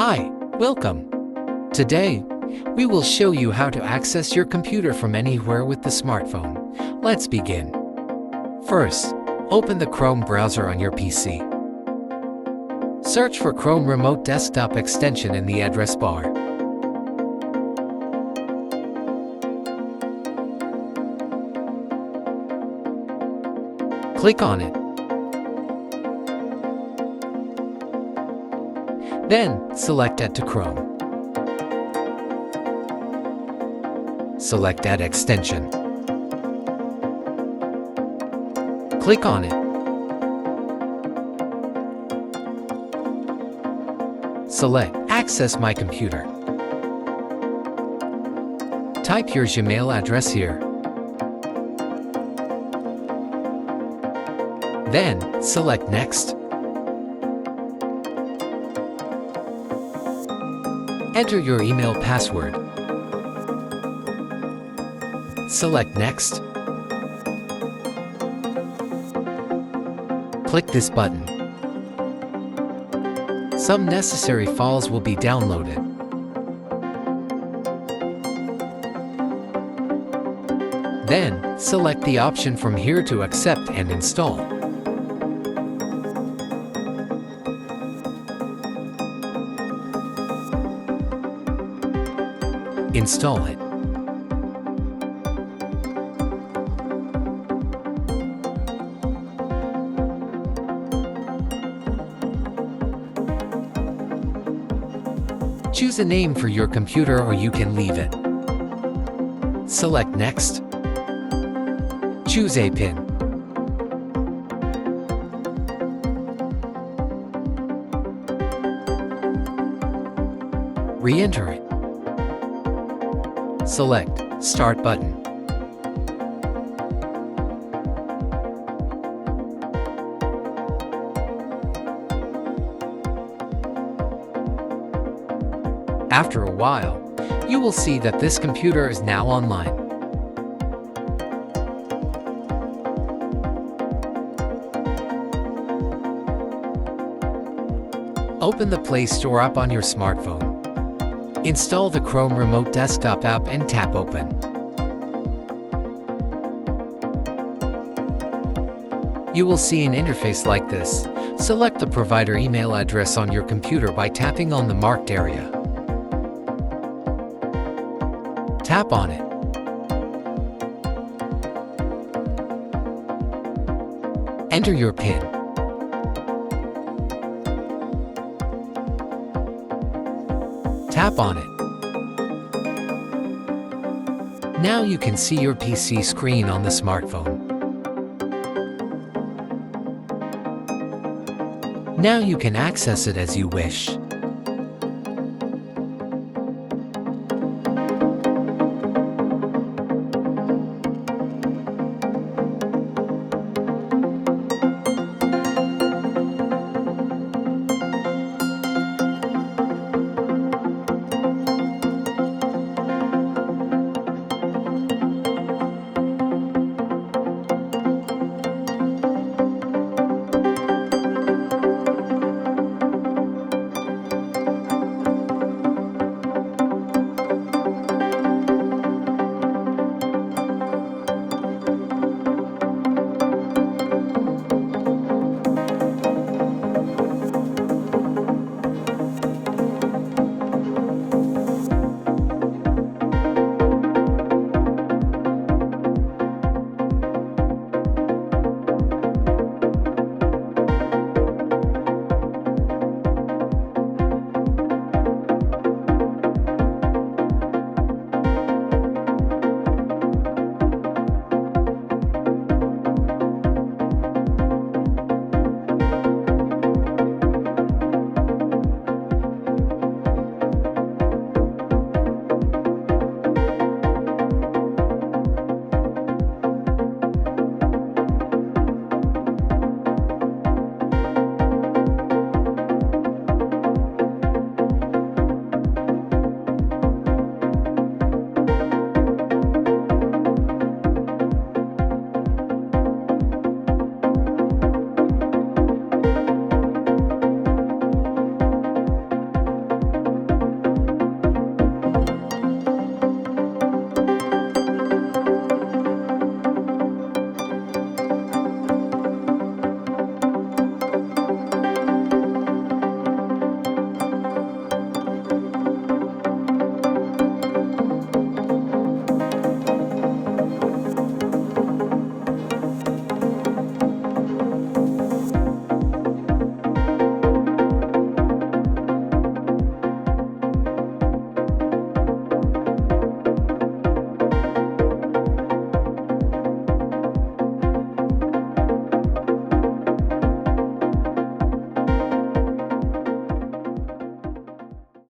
Hi, welcome. Today, we will show you how to access your computer from anywhere with the smartphone. Let's begin. First, open the Chrome browser on your PC. Search for Chrome Remote Desktop extension in the address bar. Click on it. Then, select Add to Chrome. Select Add extension. Click on it. Select Access My Computer. Type your Gmail address here. Then, select Next. Enter your email password. Select Next. Click this button. Some necessary files will be downloaded. Then, select the option from here to accept and install. Install it. Choose a name for your computer or you can leave it. Select Next. Choose a PIN. Re-enter it. Select Start button. After a while, you will see that this computer is now online. Open the Play Store app on your smartphone. Install the Chrome Remote Desktop app and tap Open. You will see an interface like this. Select the provider email address on your computer by tapping on the marked area. Tap on it. Enter your PIN. Tap on it. Now you can see your PC screen on the smartphone. Now you can access it as you wish.